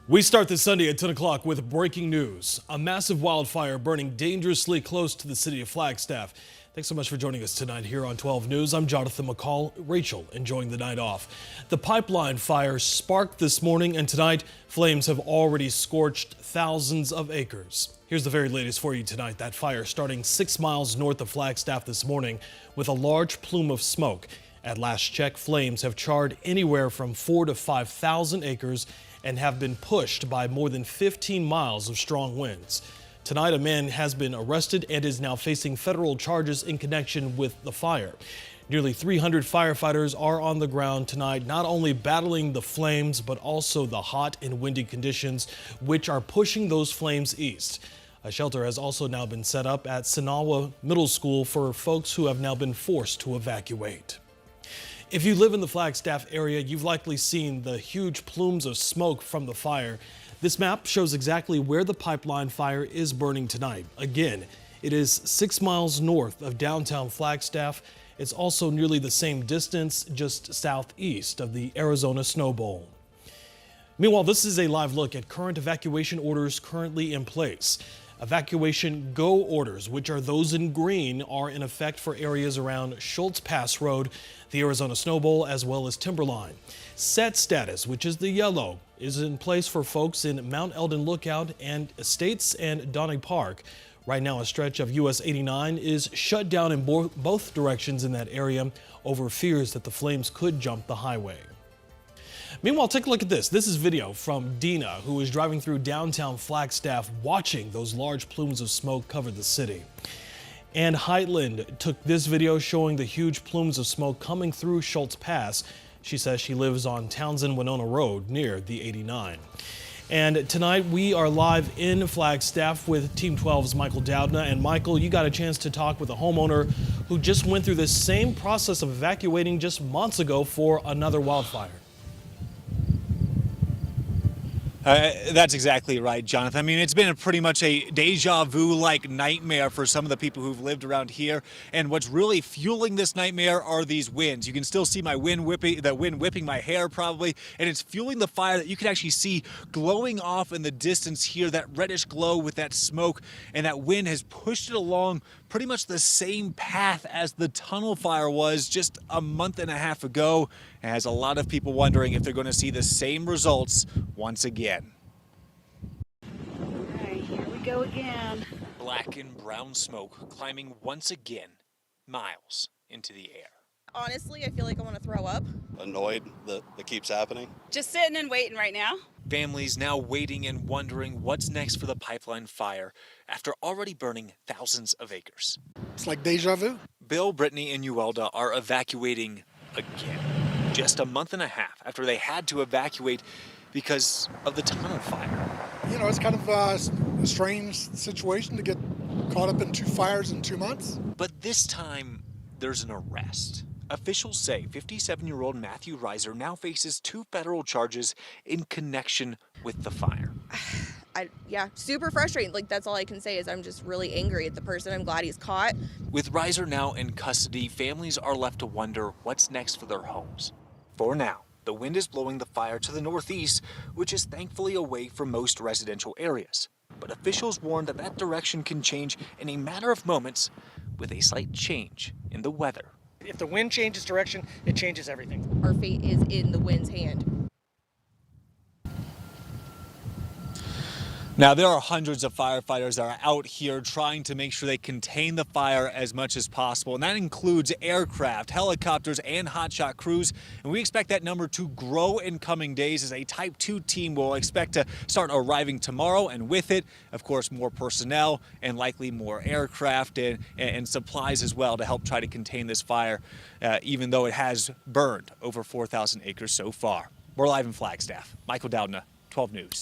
We start this Sunday at 10 o'clock with breaking news. A massive wildfire burning dangerously close to the city of Flagstaff. Thanks so much for joining us tonight here on 12 News. I'm Jonathan McCall. Rachel enjoying the night off. The pipeline fire sparked this morning, and tonight flames have already scorched thousands of acres. Here's the very latest for you tonight. That fire starting 6 miles north of Flagstaff this morning with a large plume of smoke. At last check, flames have charred anywhere from 4,000 to 5,000 acres and have been pushed by more than 15 miles of strong winds. Tonight, a man has been arrested and is now facing federal charges in connection with the fire. Nearly 300 firefighters are on the ground tonight, not only battling the flames, but also the hot and windy conditions, which are pushing those flames east. A shelter has also now been set up at Sinawa Middle School for folks who have now been forced to evacuate. If you live in the Flagstaff area, you've likely seen the huge plumes of smoke from the fire. This map shows exactly where the pipeline fire is burning tonight. Again, it is 6 miles north of downtown Flagstaff. It's also nearly the same distance just southeast of the Arizona Snow Bowl. Meanwhile, this is a live look at current evacuation orders currently in place. Evacuation go orders, which are those in green, are in effect for areas around Schultz Pass Road, the Arizona Snow Bowl, as well as Timberline. Set status, which is the yellow, is in place for folks in Mount Eldon Lookout and Estates and Donning Park. Right now, a stretch of US 89 is shut down in both directions in that area over fears that the flames could jump the highway. Meanwhile, take a look at this. This is video from Dina, who is driving through downtown Flagstaff, watching those large plumes of smoke cover the city. And Heitland took this video showing the huge plumes of smoke coming through Schultz Pass. She says she lives on Townsend-Winona Road near the 89. And tonight we are live in Flagstaff with Team 12's Michael Doudna. And Michael, you got a chance to talk with a homeowner who just went through this same process of evacuating just months ago for another wildfire. That's exactly right, Jonathan. I mean, it's been pretty much a deja vu-like nightmare for some of the people who've lived around here. And what's really fueling this nightmare are these winds. You can still see the wind whipping my hair probably, and it's fueling the fire that you can actually see glowing off in the distance here, that reddish glow with that smoke, and that wind has pushed it along pretty much the same path as the tunnel fire was just a month and a half ago, and has a lot of people wondering if they're going to see the same results once again. All right, here we go again. Black and brown smoke climbing once again miles into the air. Honestly, I feel like I want to throw up. Annoyed that it keeps happening. Just sitting and waiting right now. Families now waiting and wondering what's next for the pipeline fire after already burning thousands of acres. It's like deja vu. Bill, Brittany, and Uelda are evacuating again, just a month and a half after they had to evacuate because of the tunnel fire. You know, it's kind of a strange situation to get caught up in two fires in 2 months. But this time, there's an arrest. Officials say 57-year-old Matthew Reiser now faces 2 federal charges in connection with the fire. Yeah, super frustrating. Like, that's all I can say is I'm just really angry at the person. I'm glad he's caught. With Reiser now in custody, families are left to wonder what's next for their homes. For now, the wind is blowing the fire to the northeast, which is thankfully away from most residential areas. But officials warn that that direction can change in a matter of moments with a slight change in the weather. If the wind changes direction, it changes everything. Our fate is in the wind's hand. Now, there are hundreds of firefighters that are out here trying to make sure they contain the fire as much as possible. And that includes aircraft, helicopters, and hotshot crews. And we expect that number to grow in coming days as a Type 2 team will expect to start arriving tomorrow. And with it, of course, more personnel and likely more aircraft and supplies as well to help try to contain this fire, even though it has burned over 4,000 acres so far. We're live in Flagstaff. Michael Doudna, 12 News.